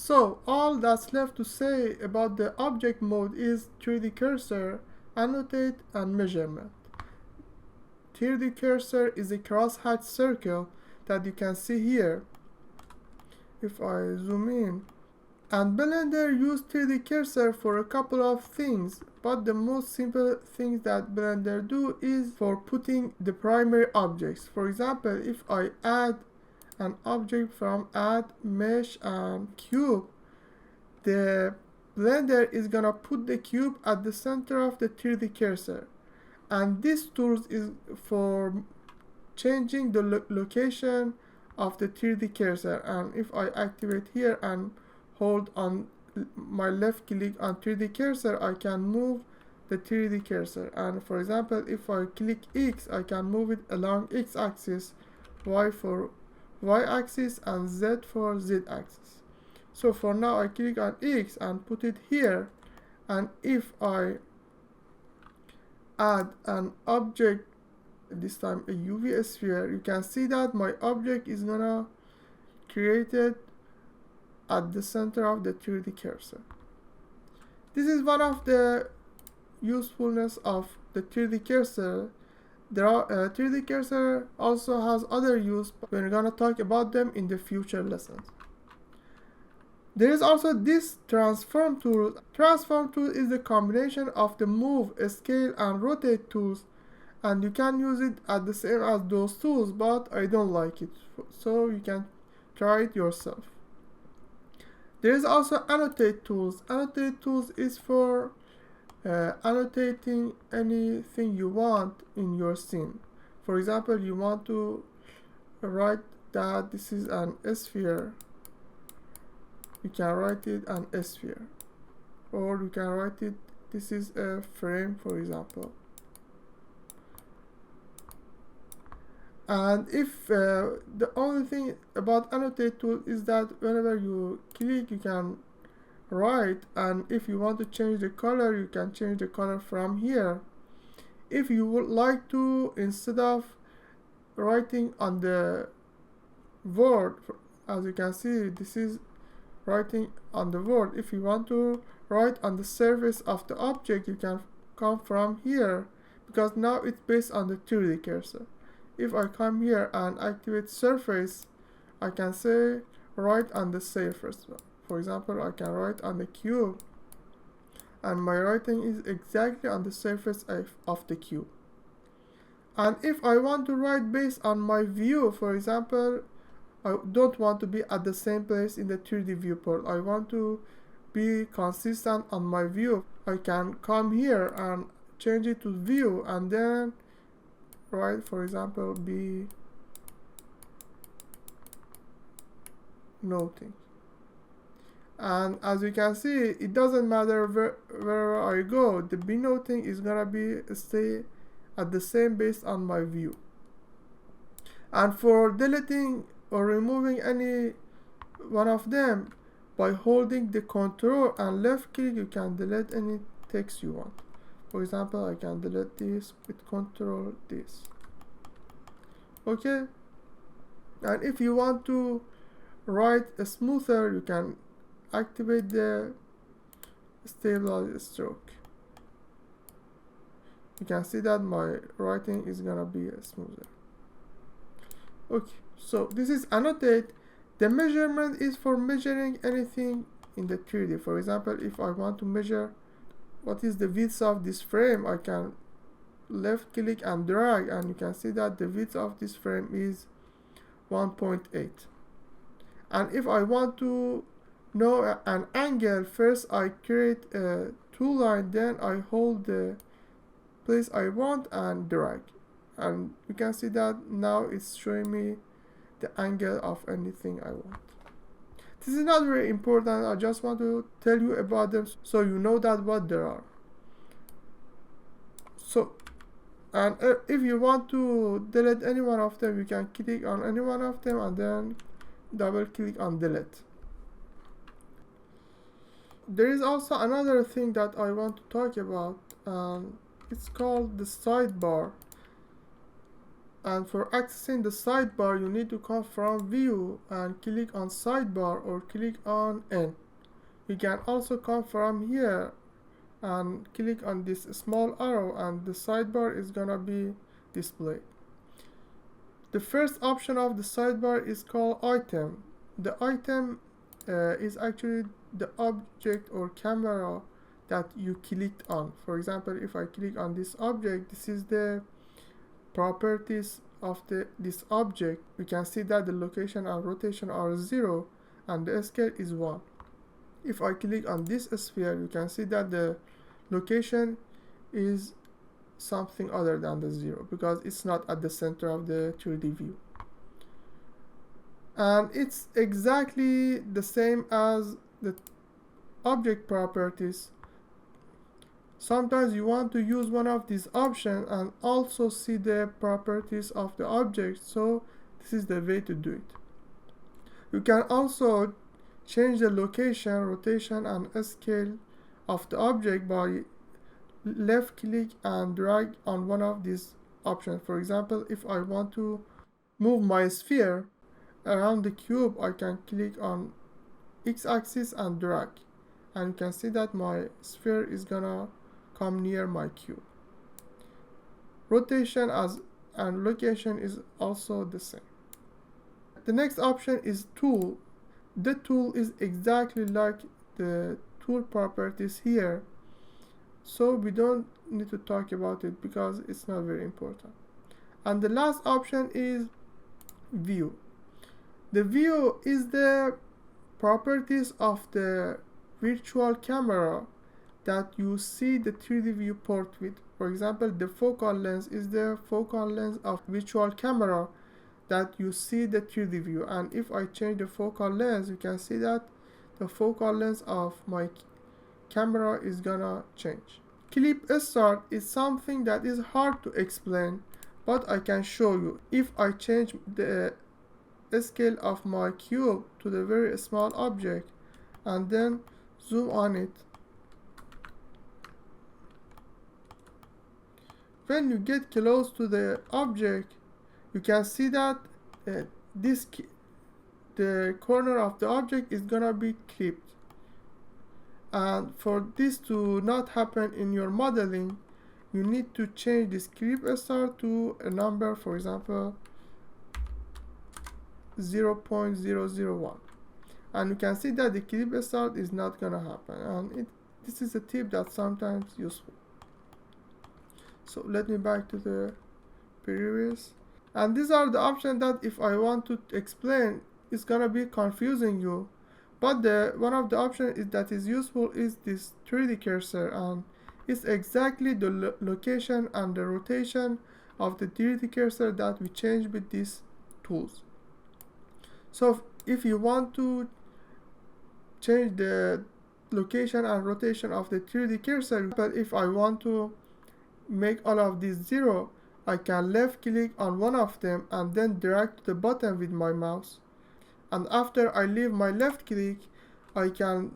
So all that's left to say about the object mode is 3D cursor, annotate, and measurement. 3D cursor is a crosshatch circle that you can see here. If I zoom in, and Blender used 3D cursor for a couple of things, but the most simple thing that Blender do is for putting the primary objects. For example, if I add an object from add mesh and cube, the Blender is gonna put the cube at the center of the 3D cursor, and this tool is for changing the location of the 3D cursor. And if I activate here and hold on my left click on 3D cursor, I can move the 3D cursor. And for example, if I click X, I can move it along X axis, Y for Y axis, and Z for Z axis. So for now I click on X and put it here, and if I add an object, this time a UV sphere, you can see that my object is gonna created at the center of the 3D cursor. This is one of the usefulness of the 3D cursor. 3D cursor also has other use, but we're gonna talk about them in the future lessons. There is also this transform tool. Transform tool is the combination of the move, scale, and rotate tools, and you can use it at the same as those tools, but I don't like it, so you can try it yourself. There is also annotate tools. Annotate tools is for annotating anything you want in your scene. For example, you want to write that this is an sphere, you can write it an sphere, or you can write it this is a frame, for example. And if the only thing about annotate tool is that whenever you click, you can write, and if you want to change the color, you can change the color from here. If you would like to, instead of writing on the word, as you can see, this is writing on the word. If you want to write on the surface of the object, you can come from here, because now it's based on the 3D cursor. If I come here and activate surface, I can say write on the surface. For example, I can write on the cube, and my writing is exactly on the surface of the cube. And if I want to write based on my view, for example, I don't want to be at the same place in the 3D viewport, I want to be consistent on my view, I can come here and change it to view, and then write, for example, be noting. And as you can see, it doesn't matter where I go, the be noting is gonna stay at the same based on my view. And for deleting or removing any one of them, by holding the control and left click, you can delete any text you want. For example, I can delete this with control this. Okay. And if you want to write a smoother, you can activate the stabilize stroke. You can see that my writing is gonna be smoother. Okay, so this is annotate. The measurement is for measuring anything in the 3D. For example, if I want to measure what is the width of this frame, I can left click and drag, and you can see that the width of this frame is 1.8. And if I want to know an angle, first I create a tool line, then I hold the place I want and drag, and you can see that now it's showing me the angle of anything I want. This is not very important, I just want to tell you about them so you know that what there are. So, and if you want to delete any one of them, you can click on any one of them and then double click on delete. There is also another thing that I want to talk about, it's called the sidebar. And for accessing the sidebar, you need to come from view and click on sidebar or click on N. You can also come from here and click on this small arrow and the sidebar is gonna be displayed. The first option of the sidebar is called item. The item is actually the object or camera that you clicked on. For example, if I click on this object, this is the properties of this object. We can see that the location and rotation are 0 and the scale is 1. If I click on this sphere, you can see that the location is something other than the 0 because it's not at the center of the 3D view. And it's exactly the same as the object properties. Sometimes you want to use one of these options and also see the properties of the object, so this is the way to do it. You can also change the location, rotation, and scale of the object by left click and drag on one of these options. For example, if I want to move my sphere around the cube, I can click on x-axis and drag, and you can see that my sphere is gonna come near my cube. Rotation and location is also the same. The next option is tool. The tool is exactly like the tool properties here, so we don't need to talk about it because it's not very important. And the last option is view. The view is the properties of the virtual camera that you see the 3D viewport with. For example, the focal length is the focal length of virtual camera that you see the 3D view. And if I change the focal length, you can see that the focal length of my camera is gonna change. Clip start is something that is hard to explain, but I can show you. If I change the scale of my cube to the very small object and then zoom on it, when you get close to the object, you can see that the corner of the object is gonna be clipped. And for this to not happen in your modeling, you need to change this clip start to a number, for example 0.001, and you can see that the clip start is not gonna happen, and this is a tip that's sometimes useful. So let me back to the previous, and these are the options that if I want to explain, it's gonna be confusing you, but one of the options that is useful is this 3D cursor, and it's exactly the location and the rotation of the 3D cursor that we change with these tools. So if you want to change the location and rotation of the 3D cursor, but if I want to make all of these 0, I can left click on one of them and then drag to the bottom with my mouse, and after I leave my left click, I can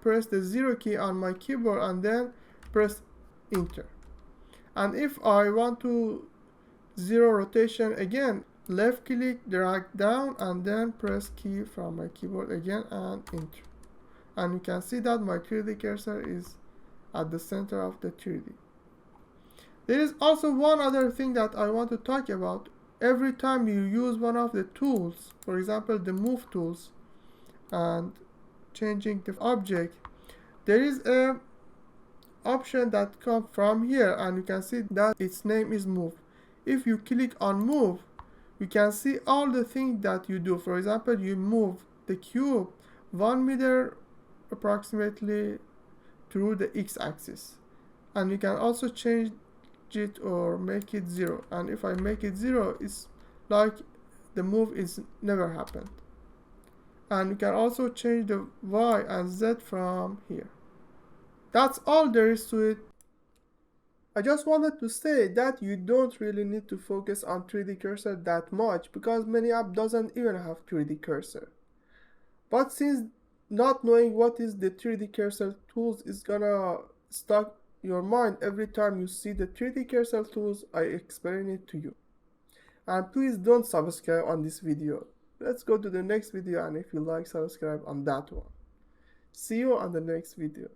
press the 0 key on my keyboard and then press enter. And if I want to 0 rotation again, left click, drag down, and then press key from my keyboard again and enter. And you can see that my 3D cursor is at the center of the 3D. There is also one other thing that I want to talk about. Every time you use one of the tools, for example the move tools and changing the object, there is a option that comes from here, and you can see that its name is move. If you click on move, you can see all the things that you do. For example, you move the cube 1 meter approximately through the x-axis, and you can also change it or make it 0, and if I make it 0, it's like the move is never happened. And you can also change the Y and Z from here. That's all there is to it. I just wanted to say that you don't really need to focus on 3D cursor that much because many apps doesn't even have 3D cursor. But since not knowing what is the 3D cursor tools is gonna stuck your mind every time you see the 3D cursor tools, I explain it to you. And please don't subscribe on this video. Let's go to the next video, and if you like, subscribe on that one. See you on the next video.